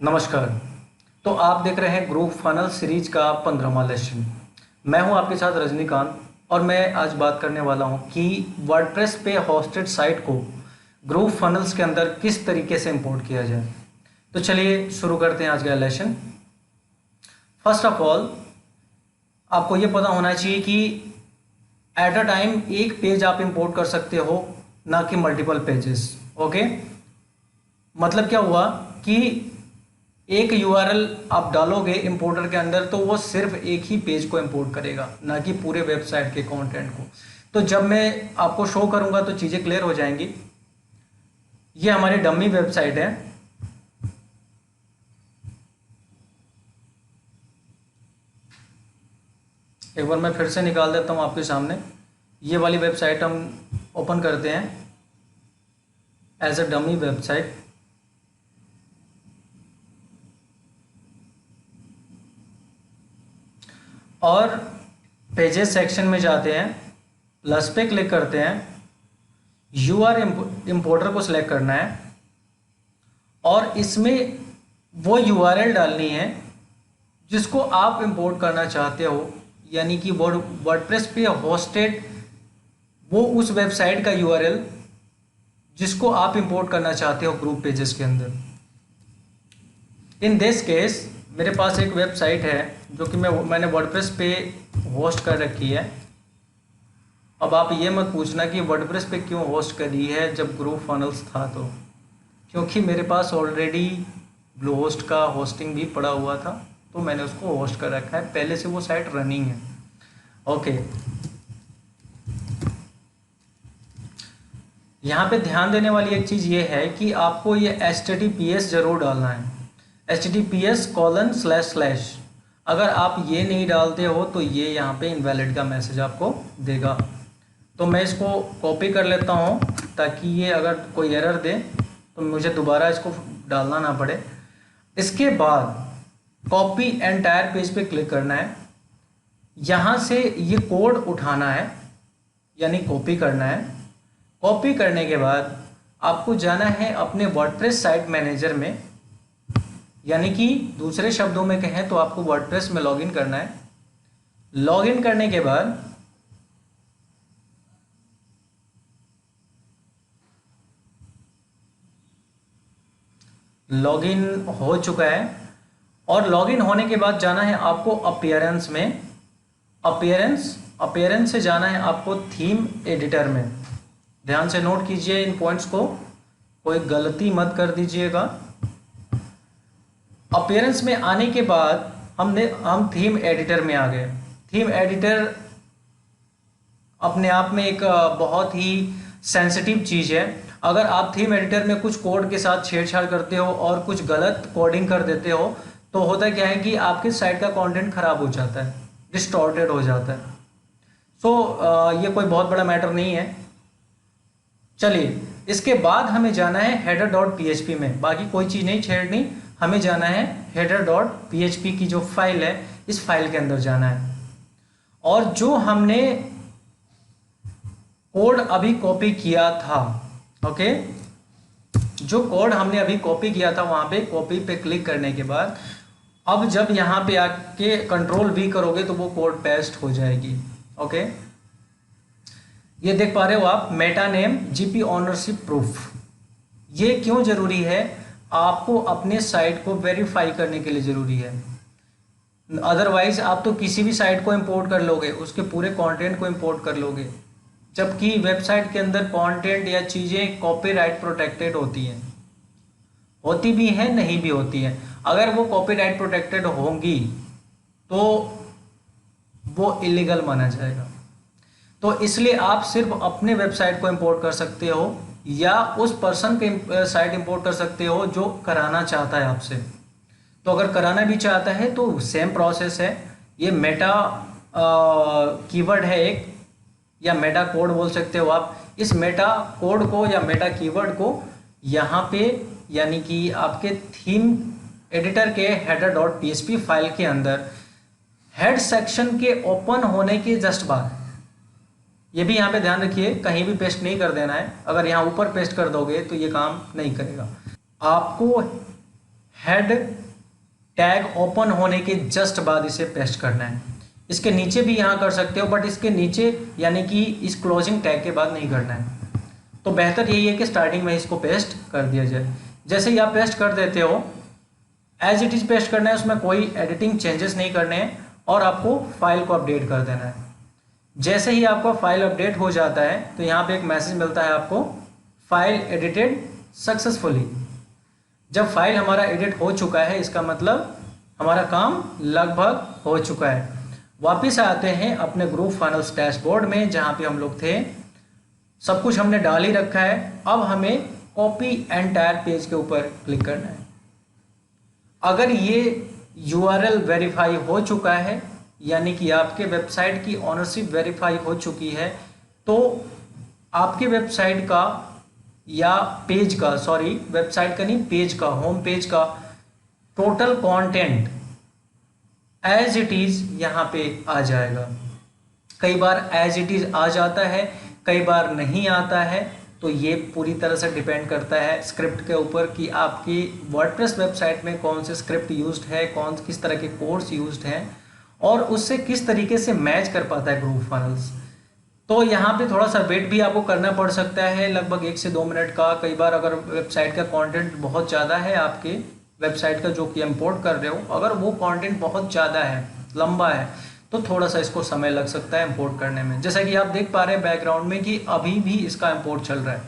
नमस्कार। तो आप देख रहे हैं ग्रुप फनल सीरीज का 15वां लेसन। मैं हूं आपके साथ रजनीकांत और मैं आज बात करने वाला हूं कि वर्डप्रेस पे होस्टेड साइट को ग्रुप फनल्स के अंदर किस तरीके से इंपोर्ट किया जाए। तो चलिए शुरू करते हैं आज का लेसन। फर्स्ट ऑफ ऑल आपको ये पता होना चाहिए कि एट अ टाइम एक पेज आप इंपोर्ट कर सकते हो, ना कि मल्टीपल पेजेस। ओके, मतलब क्या हुआ कि एक यूआरएल आप डालोगे इंपोर्टर के अंदर तो वो सिर्फ एक ही पेज को इंपोर्ट करेगा, ना कि पूरे वेबसाइट के कंटेंट को। तो जब मैं आपको शो करूंगा तो चीज़ें क्लियर हो जाएंगी। ये हमारी डमी वेबसाइट है। एक बार मैं फिर से निकाल देता हूं आपके सामने। ये वाली वेबसाइट हम ओपन करते हैं एज अ डमी वेबसाइट। और पेजेस सेक्शन में जाते हैं, प्लस पे क्लिक करते हैं, यूआर इंपोर्टर को सिलेक्ट करना है और इसमें वो यूआरएल डालनी है जिसको आप इंपोर्ट करना चाहते हो, यानी कि वर्डप्रेस पे होस्टेड वो उस वेबसाइट का यूआरएल जिसको आप इंपोर्ट करना चाहते हो ग्रुप पेजेस के अंदर। इन दिस केस मेरे पास एक वेबसाइट है जो कि मैंने वर्डप्रेस पे होस्ट कर रखी है। अब आप ये मत पूछना कि वर्डप्रेस पे क्यों होस्ट करी है जब ग्रुप फनल्स था, तो क्योंकि मेरे पास ऑलरेडी ब्लू होस्ट का होस्टिंग भी पड़ा हुआ था, तो मैंने उसको होस्ट कर रखा है, पहले से वो साइट रनिंग है। ओके, यहाँ पे ध्यान देने वाली एक चीज़ ये है कि आपको ये HTTPS जरूर डालना है, HTTPS:// अगर आप ये नहीं डालते हो तो ये यहाँ पे इनवैलिड का मैसेज आपको देगा। तो मैं इसको कॉपी कर लेता हूँ ताकि ये अगर कोई एरर दे तो मुझे दोबारा इसको डालना ना पड़े। इसके बाद कॉपी एंटायर पेज पे क्लिक करना है, यहाँ से ये कोड उठाना है यानी कॉपी करना है। कॉपी करने के बाद आपको जाना है अपने वर्डप्रेस साइट मैनेजर में, यानी कि दूसरे शब्दों में कहें तो आपको वर्डप्रेस में लॉगिन करना है। लॉगिन करने के बाद लॉगिन हो चुका है और लॉगिन होने के बाद जाना है आपको अपीयरेंस में। अपीयरेंस से जाना है आपको थीम एडिटर में। ध्यान से नोट कीजिए इन पॉइंट्स को, कोई गलती मत कर दीजिएगा। अपीयरेंस में आने के बाद हम थीम एडिटर में आ गए। थीम एडिटर अपने आप में एक बहुत ही सेंसिटिव चीज़ है। अगर आप थीम एडिटर में कुछ कोड के साथ छेड़छाड़ करते हो और कुछ गलत कोडिंग कर देते हो तो होता क्या है कि आपकी साइट का कंटेंट खराब हो जाता है, डिस्टॉर्टेड हो जाता है। ये कोई बहुत बड़ा मैटर नहीं है। चलिए, इसके बाद हमें जाना है header.php में। बाकी कोई चीज़ नहीं छेड़नी, हमें जाना है header.php की जो फाइल है, इस फाइल के अंदर जाना है। और जो हमने कोड अभी कॉपी किया था, ओके, जो कोड हमने अभी कॉपी किया था वहां पे कॉपी पे क्लिक करने के बाद अब जब यहाँ पे आके Ctrl+V करोगे तो वो कोड पेस्ट हो जाएगी। ओके, ये देख पा रहे हो आप, Meta name GP ownership proof. ये क्यों जरूरी है? आपको अपने साइट को वेरीफाई करने के लिए जरूरी है। अदरवाइज आप तो किसी भी साइट को इंपोर्ट कर लोगे, उसके पूरे कंटेंट को इंपोर्ट कर लोगे, जबकि वेबसाइट के अंदर कंटेंट या चीज़ें कॉपीराइट प्रोटेक्टेड होती हैं, होती भी हैं, नहीं भी होती हैं। अगर वो कॉपीराइट प्रोटेक्टेड होंगी तो वो इलीगल माना जाएगा। तो इसलिए आप सिर्फ अपने वेबसाइट को इंपोर्ट कर सकते हो या उस पर्सन के साइट इंपोर्ट कर सकते हो जो कराना चाहता है आपसे। तो अगर कराना भी चाहता है तो सेम प्रोसेस है। ये मेटा कीवर्ड है एक, या मेटा कोड बोल सकते हो आप। इस मेटा कोड को या मेटा कीवर्ड को यहाँ पे यानी कि आपके थीम एडिटर के header.php फाइल के अंदर हेड सेक्शन के ओपन होने के जस्ट बाद, ये भी यहाँ पे ध्यान रखिए, कहीं भी पेस्ट नहीं कर देना है। अगर यहाँ ऊपर पेस्ट कर दोगे तो ये काम नहीं करेगा। आपको हेड टैग ओपन होने के जस्ट बाद इसे पेस्ट करना है। इसके नीचे भी यहाँ कर सकते हो, बट इसके नीचे यानी कि इस क्लोजिंग टैग के बाद नहीं करना है। तो बेहतर यही है कि स्टार्टिंग में इसको पेस्ट कर दिया जाए। जैसे ही आप पेस्ट कर देते हो, एज इट इज़ पेस्ट करना है, उसमें कोई एडिटिंग चेंजेस नहीं करने हैं और आपको फाइल को अपडेट कर देना है। जैसे ही आपका फाइल अपडेट हो जाता है तो यहाँ पे एक मैसेज मिलता है आपको, फाइल एडिटेड सक्सेसफुली। जब फाइल हमारा एडिट हो चुका है इसका मतलब हमारा काम लगभग हो चुका है। वापस आते हैं अपने ग्रुप फाइनल्स डैशबोर्ड में जहाँ पे हम लोग थे। सब कुछ हमने डाल ही रखा है। अब हमें कॉपी एंटायर पेज के ऊपर क्लिक करना है। अगर ये URL वेरीफाई हो चुका है यानी कि आपके वेबसाइट की ऑनरशिप वेरीफाई हो चुकी है, तो आपके वेबसाइट का या पेज का, सॉरी वेबसाइट का नहीं, पेज का, होम पेज का total content as it is यहाँ पे आ जाएगा। कई बार एज इट इज़ आ जाता है, कई बार नहीं आता है। तो ये पूरी तरह से डिपेंड करता है स्क्रिप्ट के ऊपर कि आपकी वर्डप्रेस वेबसाइट में कौन से स्क्रिप्ट यूज्ड है, किस तरह के कोड्स यूज्ड हैं और उससे किस तरीके से मैच कर पाता है ग्रुप फाइनल्स। तो यहाँ पे थोड़ा सा वेट भी आपको करना पड़ सकता है, लगभग 1 से 2 मिनट का। कई बार अगर वेबसाइट का कंटेंट बहुत ज़्यादा है, आपके वेबसाइट का जो कि इंपोर्ट कर रहे हो, अगर वो कंटेंट बहुत ज़्यादा है, लंबा है, तो थोड़ा सा इसको समय लग सकता है इंपोर्ट करने में। जैसा कि आप देख पा रहे हैं बैकग्राउंड में कि अभी भी इसका इंपोर्ट चल रहा है।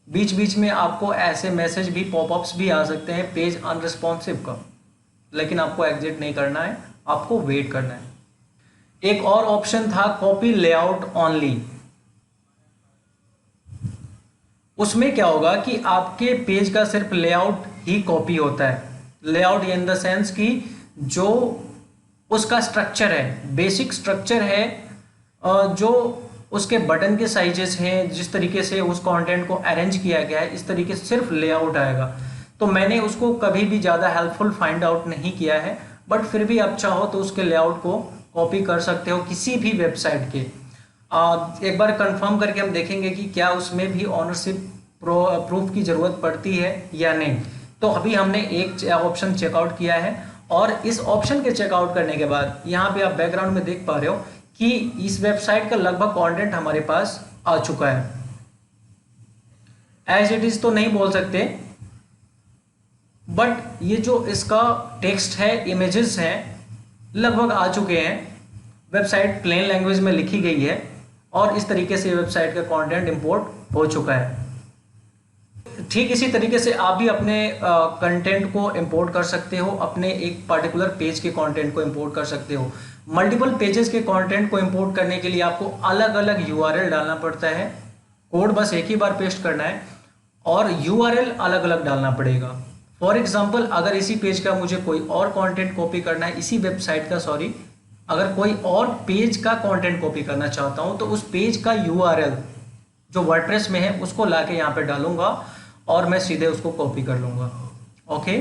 बीच बीच में आपको ऐसे मैसेज भी, पॉपअप्स भी आ सकते हैं पेज अनरिस्पॉन्सिव का, लेकिन आपको एग्जिट नहीं करना है, आपको वेट करना है। एक और ऑप्शन था कॉपी लेआउट ओनली। उसमें क्या होगा कि आपके पेज का सिर्फ लेआउट ही कॉपी होता है। लेआउट इन द सेंस कि जो उसका स्ट्रक्चर है, बेसिक स्ट्रक्चर है, जो उसके बटन के साइजेस हैं, जिस तरीके से उस कंटेंट को अरेंज किया गया है, इस तरीके से सिर्फ लेआउट आएगा। तो मैंने उसको कभी भी ज़्यादा हेल्पफुल फाइंड आउट नहीं किया है, बट फिर भी आप चाहो तो उसके लेआउट को कॉपी कर सकते हो किसी भी वेबसाइट के। एक बार कंफर्म करके हम देखेंगे कि क्या उसमें भी ऑनरशिप प्रूफ की ज़रूरत पड़ती है या नहीं। तो अभी हमने एक ऑप्शन चेकआउट किया है और इस ऑप्शन के चेकआउट करने के बाद यहाँ पे आप बैकग्राउंड में देख पा रहे हो कि इस वेबसाइट का लगभग कंटेंट हमारे पास आ चुका है। एज इट इज तो नहीं बोल सकते, बट ये जो इसका टेक्स्ट है, इमेजेस हैं, लगभग आ चुके हैं। वेबसाइट प्लेन लैंग्वेज में लिखी गई है और इस तरीके से वेबसाइट का कंटेंट इंपोर्ट हो चुका है। ठीक इसी तरीके से आप भी अपने कंटेंट को इंपोर्ट कर सकते हो, अपने एक पर्टिकुलर पेज के कंटेंट को इंपोर्ट कर सकते हो। मल्टीपल पेजेस के कंटेंट को इंपोर्ट करने के लिए आपको अलग अलग URL डालना पड़ता है। कोड बस एक ही बार पेस्ट करना है और URL अलग अलग डालना पड़ेगा। फॉर एग्जाम्पल, अगर इसी पेज का मुझे कोई और कंटेंट कॉपी करना है, इसी वेबसाइट का, सॉरी, अगर कोई और पेज का कंटेंट कॉपी करना चाहता हूं तो उस पेज का URL जो वर्डप्रेस में है उसको लाके यहाँ पे डालूंगा और मैं सीधे उसको कॉपी कर लूंगा। ओके,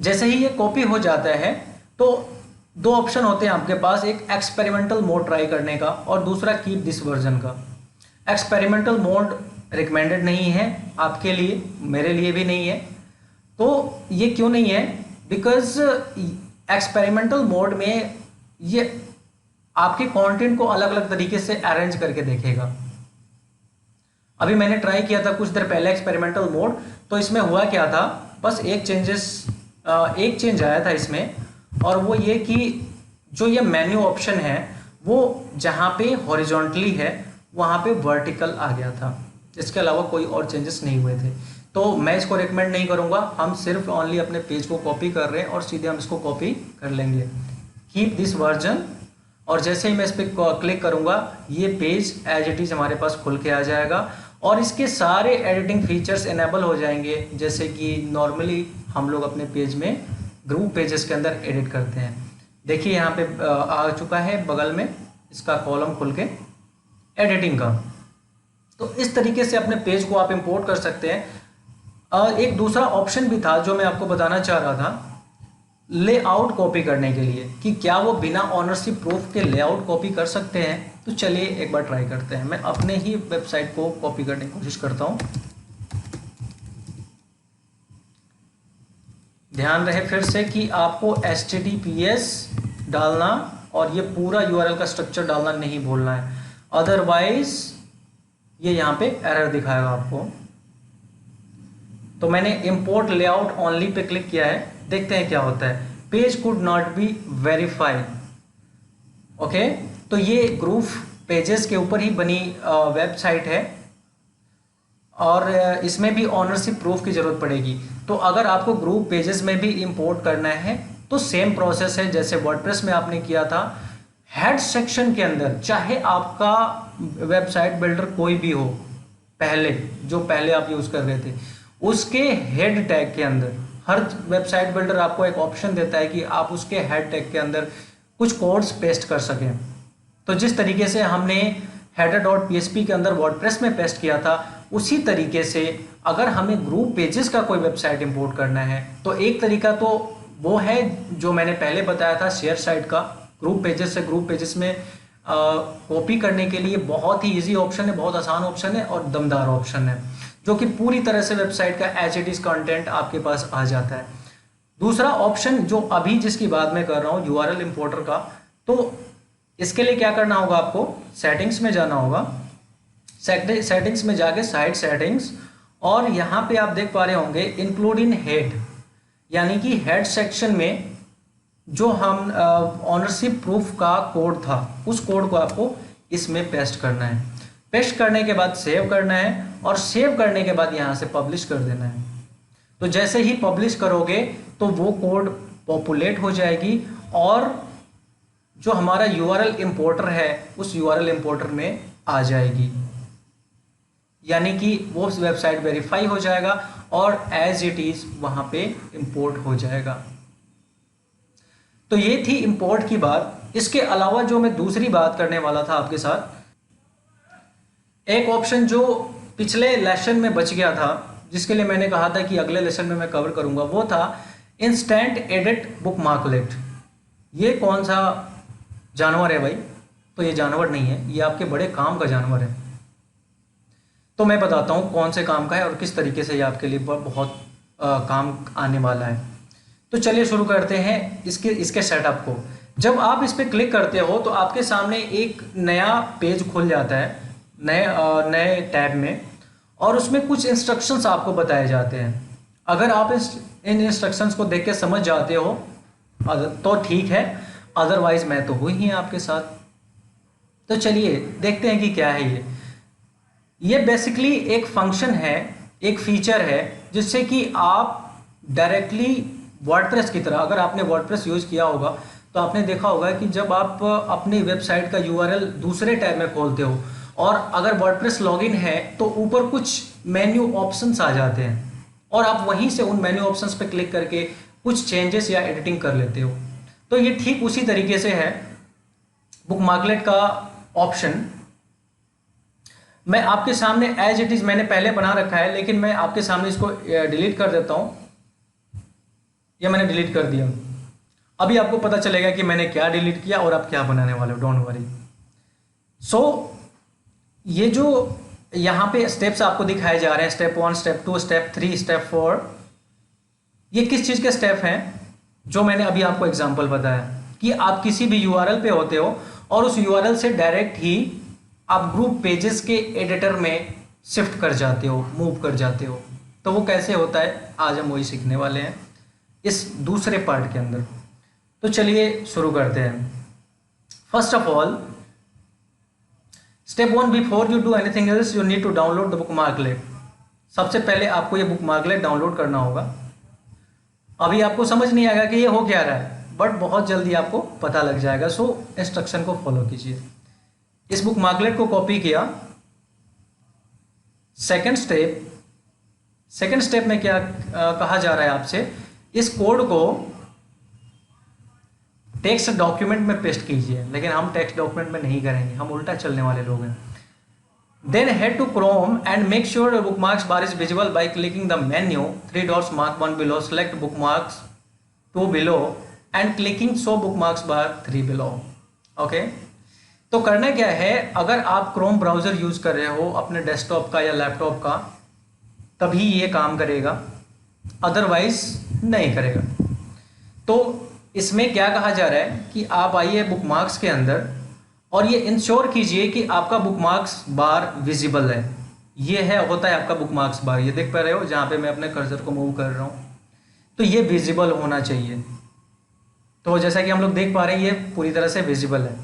जैसे ही ये कॉपी हो जाता है तो 2 ऑप्शन होते हैं आपके पास, एक एक्सपेरिमेंटल मोड ट्राई करने का और दूसरा कीप दिस वर्जन का। एक्सपेरिमेंटल मोड रिकमेंडेड नहीं है आपके लिए, मेरे लिए भी नहीं है। तो ये क्यों नहीं है? बिकॉज एक्सपेरिमेंटल मोड में ये आपके कंटेंट को अलग अलग तरीके से अरेंज करके देखेगा। अभी मैंने ट्राई किया था कुछ देर पहले एक्सपेरिमेंटल मोड, तो इसमें हुआ क्या था, बस एक चेंज आया था इसमें, और वो ये कि जो ये मेन्यू ऑप्शन है वो जहाँ पे हॉरिजॉन्टली है वहाँ पे वर्टिकल आ गया था। इसके अलावा कोई और चेंजेस नहीं हुए थे। तो मैं इसको रिकमेंड नहीं करूँगा। हम सिर्फ ओनली अपने पेज को कॉपी कर रहे हैं और सीधे हम इसको कॉपी कर लेंगे, कीप दिस वर्जन। और जैसे ही मैं इस पर क्लिक करूँगा ये पेज एज इट इज़ हमारे पास खुल के आ जाएगा और इसके सारे एडिटिंग फीचर्स इनेबल हो जाएंगे, जैसे कि नॉर्मली हम लोग अपने पेज में ग्रुप पेजेस के अंदर एडिट करते हैं। देखिए यहाँ पे आ चुका है बगल में इसका कॉलम खुल के एडिटिंग का। तो इस तरीके से अपने पेज को आप इंपोर्ट कर सकते हैं। एक दूसरा ऑप्शन भी था जो मैं आपको बताना चाह रहा था, लेआउट कॉपी करने के लिए, कि क्या वो बिना ऑनरशिप प्रूफ के लेआउट कॉपी कर सकते हैं। तो चलिए एक बार ट्राई करते हैं। मैं अपने ही वेबसाइट को कॉपी करने की कोशिश करता हूँ। ध्यान रहे फिर से कि आपको HTTPS डालना और ये पूरा URL का स्ट्रक्चर डालना नहीं भूलना है, अदरवाइज ये यहाँ पे एरर दिखाएगा आपको। तो मैंने import layout only pay click किया है, देखते हैं क्या होता है। Page could not be verified. Okay, तो ये ग्रुप पेजेस के ऊपर ही बनी वेबसाइट है और इसमें भी ऑनरशिप प्रूफ की जरूरत पड़ेगी। तो अगर आपको ग्रुप पेजेस में भी इंपोर्ट करना है तो सेम प्रोसेस है जैसे वर्डप्रेस में आपने किया था। हेड सेक्शन के अंदर, चाहे आपका वेबसाइट बिल्डर कोई भी हो, पहले आप यूज कर रहे थे, उसके हेड टैग के अंदर हर वेबसाइट बिल्डर आपको एक ऑप्शन देता है कि आप उसके हेड टैग के अंदर कुछ कोड्स पेस्ट कर सकें। तो जिस तरीके से हमने header.php के अंदर वर्डप्रेस में पेस्ट किया था, उसी तरीके से अगर हमें ग्रुप पेजेस का कोई वेबसाइट इंपोर्ट करना है तो एक तरीका तो वो है जो मैंने पहले बताया था शेयर साइट का। ग्रुप पेजेस से ग्रुप पेजेस में कॉपी करने के लिए बहुत ही इजी ऑप्शन है, बहुत आसान ऑप्शन है और दमदार ऑप्शन है, जो कि पूरी तरह से वेबसाइट का एज इट इज कंटेंट आपके पास आ जाता है। दूसरा ऑप्शन जो अभी जिसकी बात मैं कर रहा हूँ URL इंपोर्टर का, तो इसके लिए क्या करना होगा, आपको सेटिंग्स में जाना होगा। सेटिंग्स में जाके साइट सेटिंग्स, और यहाँ पे आप देख पा रहे होंगे इंक्लूड इन हेड, यानी कि हेड सेक्शन में जो हम ऑनरशिप प्रूफ का कोड था उस कोड को आपको इसमें पेस्ट करना है। पेस्ट करने के बाद सेव करना है और सेव करने के बाद यहाँ से पब्लिश कर देना है। तो जैसे ही पब्लिश करोगे तो वो कोड पॉपुलेट हो जाएगी और जो हमारा URL इंपोर्टर है उस URL इंपोर्टर में आ जाएगी, यानी कि वो वेबसाइट वेरीफाई हो जाएगा और एज इट इज वहां पे इंपोर्ट हो जाएगा। तो ये थी इंपोर्ट की बात। इसके अलावा जो मैं दूसरी बात करने वाला था आपके साथ, एक ऑप्शन जो पिछले लेसन में बच गया था, जिसके लिए मैंने कहा था कि अगले लेसन में मैं कवर करूंगा, वो था इंस्टेंट एडिट बुकमार्कलेट। ये कौन सा जानवर है भाई? तो ये जानवर नहीं है, ये आपके बड़े काम का जानवर है। तो मैं बताता हूँ कौन से काम का है और किस तरीके से ये आपके लिए बहुत काम आने वाला है। तो चलिए शुरू करते हैं इसके सेटअप को। जब आप इस पर क्लिक करते हो तो आपके सामने एक नया पेज खुल जाता है नए टैब में, और उसमें कुछ इंस्ट्रक्शंस आपको बताए जाते हैं। अगर आप इन इंस्ट्रक्शंस को देख के समझ जाते हो तो ठीक है, अदरवाइज मैं तो हुई ही आपके साथ। तो चलिए देखते हैं कि क्या है ये बेसिकली एक फंक्शन है, एक फीचर है, जिससे कि आप डायरेक्टली वर्डप्रेस की तरह, अगर आपने वर्डप्रेस यूज किया होगा तो आपने देखा होगा कि जब आप अपनी वेबसाइट का URL दूसरे टैब में खोलते हो और अगर वर्डप्रेस लॉगिन है तो ऊपर कुछ मेन्यू ऑप्शंस आ जाते हैं और आप वहीं से उन मेन्यू ऑप्शंस पे क्लिक करके कुछ चेंजेस या एडिटिंग कर लेते हो। तो ये ठीक उसी तरीके से है बुकमार्कलेट का ऑप्शन। मैं आपके सामने एज इट इज मैंने पहले बना रखा है, लेकिन मैं आपके सामने इसको डिलीट कर देता हूं। ये मैंने डिलीट कर दिया। अभी आपको पता चलेगा कि मैंने क्या डिलीट किया और आप क्या बनाने वाले हो, डोंट वरी। सो ये जो यहाँ पे स्टेप्स आपको दिखाए जा रहे हैं, स्टेप 1, स्टेप 2, स्टेप 3, स्टेप 4, ये किस चीज़ के स्टेप हैं? जो मैंने अभी आपको एग्जाम्पल बताया कि आप किसी भी URL पे होते हो और उस URL से डायरेक्ट ही आप ग्रुप पेजेस के एडिटर में शिफ्ट कर जाते हो, मूव कर जाते हो। तो वो कैसे होता है आज हम वही सीखने वाले हैं इस दूसरे पार्ट के अंदर। तो चलिए शुरू करते हैं। First of all, step 1, before you do anything else you need to download the bookmarklet. सबसे पहले आपको ये बुकमार्कलेट डाउनलोड करना होगा। अभी आपको समझ नहीं आएगा कि ये हो क्या रहा है, बट बहुत जल्दी आपको पता लग जाएगा। सो इंस्ट्रक्शन को फॉलो कीजिए। इस बुकमार्कलेट को कॉपी किया। सेकंड स्टेप में क्या कहा जा रहा है आपसे, इस कोड को टेक्स्ट डॉक्यूमेंट में पेस्ट कीजिए, लेकिन हम टेक्स्ट डॉक्यूमेंट में नहीं करेंगे, हम उल्टा चलने वाले लोग हैं। Then head to Chrome and make sure bookmarks bar is visible by clicking the menu 3 dots mark 1 below, select bookmarks 2 below and clicking show bookmarks bar 3 below. Okay, तो करना क्या है, अगर आप क्रोम ब्राउजर यूज कर रहे हो अपने डेस्कटॉप का या लैपटॉप का, तभी ये काम करेगा। अदरवाइज नहीं करेगा। तो इसमें क्या कहा जा रहा है कि आप आइए बुकमार्क्स के अंदर और ये इंश्योर कीजिए कि आपका बुकमार्क्स बार विजिबल है। ये है होता है आपका बुकमार्क्स बार, ये देख पा रहे हो जहाँ पे मैं अपने कर्सर को मूव कर रहा हूँ, तो ये विजिबल होना चाहिए। तो जैसा कि हम लोग देख पा रहे हैं ये पूरी तरह से विजिबल है।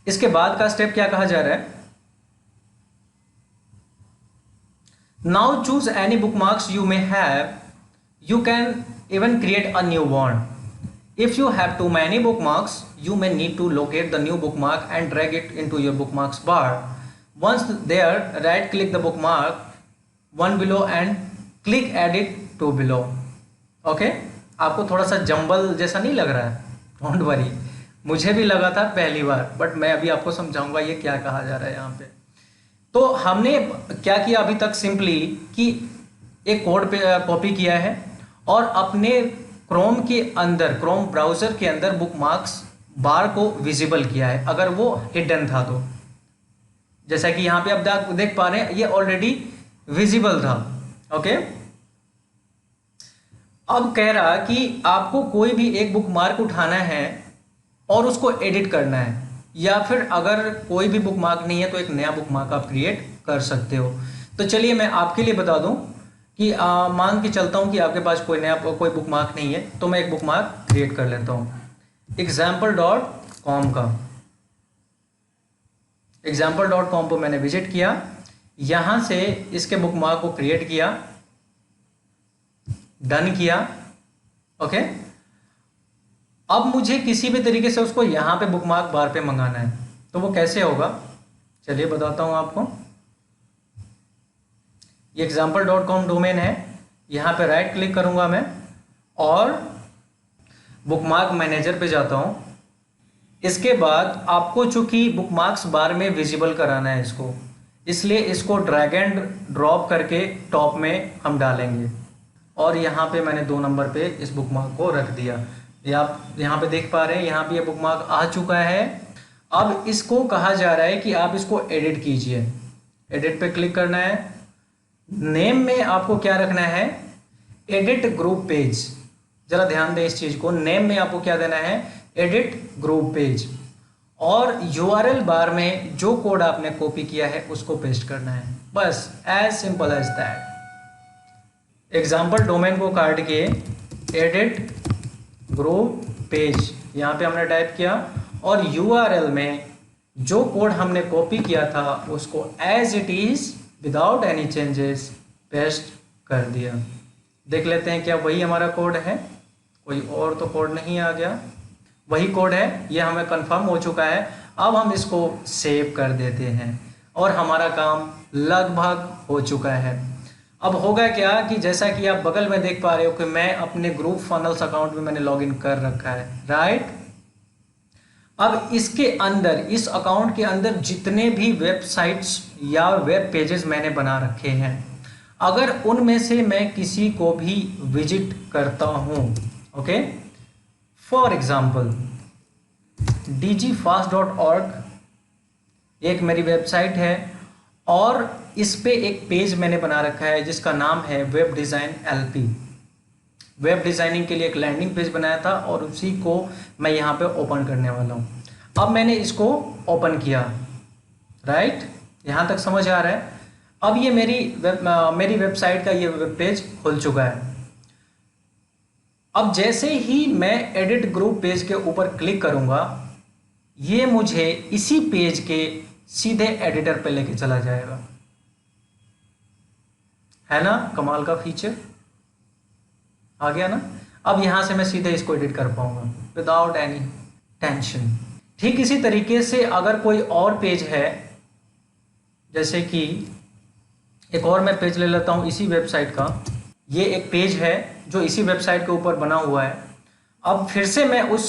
इसके बाद का स्टेप क्या कहा जा रहा है, now choose any bookmarks you may have, you can even create a new one. If you have too many bookmarks, you may need to locate the new bookmark and drag it into your bookmarks bar. Once there, right click the bookmark one below and click edit to below. Okay? आपको थोड़ा सा jumble जैसा नहीं लग रहा है? Don't worry. मुझे भी लगा था पहली बार, बट मैं अभी आपको समझाऊंगा ये क्या कहा जा रहा है यहाँ पे। तो हमने क्या किया अभी तक, सिंपली कि एक कोड पे कॉपी किया है और अपने क्रोम के अंदर, क्रोम ब्राउज़र के अंदर बुकमार्क्स बार को विजिबल किया है, अगर वो हिडन था तो। जैसा कि यहाँ पे आप देख पा रहे हैं ये ऑलरेडी विजिबल था। ओके, अब कह रहा कि आपको कोई भी एक बुकमार्क उठाना है और उसको एडिट करना है, या फिर अगर कोई भी बुकमार्क नहीं है तो एक नया बुकमार्क आप क्रिएट कर सकते हो। तो चलिए मैं आपके लिए बता दूं कि मान के चलता हूं कि आपके पास कोई बुकमार्क नहीं है, तो मैं एक बुकमार्क क्रिएट कर लेता हूं example.com का। example.com पर मैंने विजिट किया, यहां से इसके बुकमार्क को क्रिएट किया, डन किया। ओके, अब मुझे किसी भी तरीके से उसको यहां पे बुकमार्क बार पे मंगाना है, तो वो कैसे होगा चलिए बताता हूं आपको। ये example.com डोमेन है, यहाँ पे राइट क्लिक करूँगा मैं और बुकमार्क मैनेजर पे जाता हूँ। इसके बाद आपको चूंकि बुकमार्क्स बार में विजिबल कराना है इसको, इसलिए इसको ड्रैग एंड ड्रॉप करके टॉप में हम डालेंगे और यहाँ पे मैंने 2 नंबर पे इस बुकमार्क को रख दिया। ये आप यहाँ पे देख पा रहे हैं, यहाँ पे ये बुकमार्क आ चुका है। अब इसको कहा जा रहा है कि आप इसको एडिट कीजिए, एडिट पे क्लिक करना है। नेम में आपको क्या रखना है, एडिट ग्रुप पेज। जरा ध्यान दें इस चीज को, नेम में आपको क्या देना है, एडिट ग्रुप पेज, और यूआरएल बार में जो कोड आपने कॉपी किया है उसको पेस्ट करना है, बस as simple as that. Example domain को काट के एडिट ग्रुप पेज यहाँ पे हमने टाइप किया और यूआरएल में जो कोड हमने कॉपी किया था उसको as it is without any changes paste कर दिया। देख लेते हैं क्या वही हमारा कोड है, कोई और तो कोड नहीं आ गया, वही कोड है, ये हमें कंफर्म हो चुका है। अब हम इसको सेव कर देते हैं और हमारा काम लगभग हो चुका है। अब होगा क्या कि जैसा कि आप बगल में देख पा रहे हो कि मैं अपने ग्रुप फनल्स अकाउंट में मैंने लॉगिन कर रखा है, राइट। अब इसके अंदर, इस अकाउंट के अंदर जितने भी वेबसाइट्स या वेब पेजेस मैंने बना रखे हैं, अगर उनमें से मैं किसी को भी विजिट करता हूं, ओके, फॉर एग्जांपल digifast.org एक मेरी वेबसाइट है और इस पे एक पेज मैंने बना रखा है जिसका नाम है web design LP। Web designing के लिए एक लैंडिंग पेज बनाया था और उसी को मैं यहाँ पे ओपन करने वाला हूँ। अब मैंने इसको ओपन किया, राइट, यहाँ तक समझ आ रहा है। अब ये मेरी वेबसाइट का ये वेब पेज खुल चुका है। अब जैसे ही मैं एडिट ग्रुप पेज के ऊपर क्लिक करूँगा, ये मुझे इसी पेज के सीधे एडिटर पे लेके चला जाएगा, है ना, कमाल का फीचर आ गया ना। अब यहां से मैं सीधे इसको एडिट कर पाऊंगा विदाउट एनी टेंशन। ठीक इसी तरीके से अगर कोई और पेज है, जैसे कि एक और मैं पेज ले लेता हूं इसी वेबसाइट का, ये एक पेज है जो इसी वेबसाइट के ऊपर बना हुआ है। अब फिर से मैं उस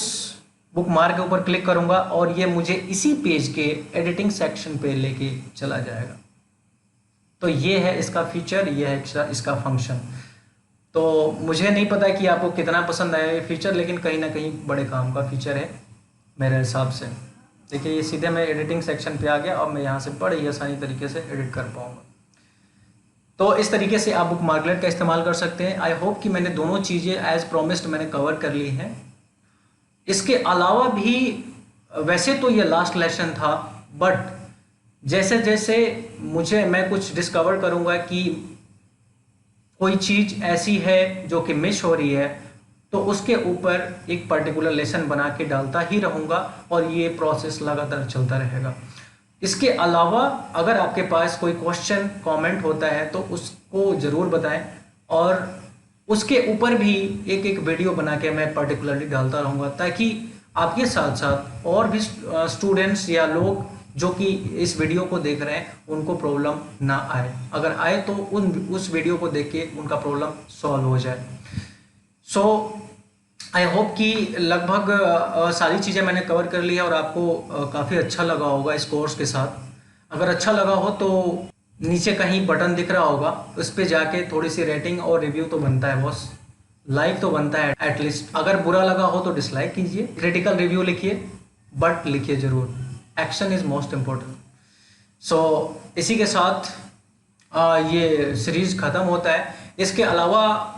बुकमार्क के ऊपर क्लिक करूंगा और ये मुझे इसी पेज के एडिटिंग सेक्शन पे लेके चला जाएगा। तो ये है इसका फीचर, ये है इसका फंक्शन। तो मुझे नहीं पता कि आपको कितना पसंद आया ये फीचर, लेकिन कहीं ना कहीं बड़े काम का फीचर है मेरे हिसाब से। देखिए ये सीधे मैं एडिटिंग सेक्शन पे आ गया और मैं यहाँ से बड़ी आसानी तरीके से एडिट कर पाऊँगा। तो इस तरीके से आप बुक मार्कलेट का इस्तेमाल कर सकते हैं। आई होप कि मैंने दोनों चीज़ें एज प्रोमिस्ड मैंने कवर कर ली हैं। इसके अलावा भी वैसे तो ये लास्ट लेसन था, बट जैसे जैसे मैं कुछ डिस्कवर करूँगा कि कोई चीज़ ऐसी है जो कि मिस हो रही है, तो उसके ऊपर एक पर्टिकुलर लेसन बना के डालता ही रहूँगा और ये प्रोसेस लगातार चलता रहेगा। इसके अलावा अगर आपके पास कोई क्वेश्चन कमेंट होता है तो उसको ज़रूर बताएं, और उसके ऊपर भी एक एक वीडियो बना के मैं पर्टिकुलरली डालता रहूँगा, ताकि आपके साथ साथ और भी स्टूडेंट्स या लोग जो कि इस वीडियो को देख रहे हैं उनको प्रॉब्लम ना आए। अगर आए तो उस वीडियो को देख के उनका प्रॉब्लम सॉल्व हो जाए। सो आई होप कि लगभग सारी चीज़ें मैंने कवर कर ली है और आपको काफ़ी अच्छा लगा होगा इस कोर्स के साथ। अगर अच्छा लगा हो तो नीचे कहीं बटन दिख रहा होगा, उस पर जाके थोड़ी सी रेटिंग और रिव्यू तो बनता है बॉस, लाइक तो बनता है एटलीस्ट। अगर बुरा लगा हो तो डिसलाइक कीजिए, क्रिटिकल रिव्यू लिखिए, बट लिखिए ज़रूर। Action is most important. So इसी के साथ ये सीरीज़ ख़त्म होता है। इसके अलावा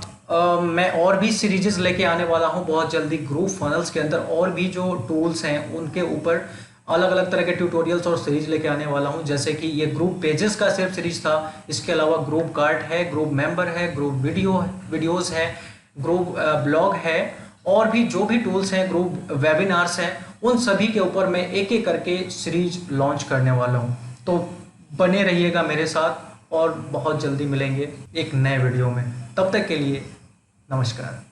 मैं और भी सीरीज़ लेके आने वाला हूँ बहुत जल्दी। ग्रुप फनल्स के अंदर और भी जो टूल्स हैं उनके ऊपर अलग अलग तरह के ट्यूटोरियल्स और सीरीज लेके आने वाला हूँ। जैसे कि ये ग्रुप पेजेस का सिर्फ सीरीज था, इसके अलावा ग्रुप कार्ड है, ग्रुप मेंबर है, ग्रुप वीडियोस है, ग्रुप ब्लॉग है, और भी जो भी टूल्स हैं, ग्रुप वेबिनार्स हैं, उन सभी के ऊपर मैं एक एक करके सीरीज लॉन्च करने वाला हूँ। तो बने रहिएगा मेरे साथ और बहुत जल्दी मिलेंगे एक नए वीडियो में। तब तक के लिए नमस्कार।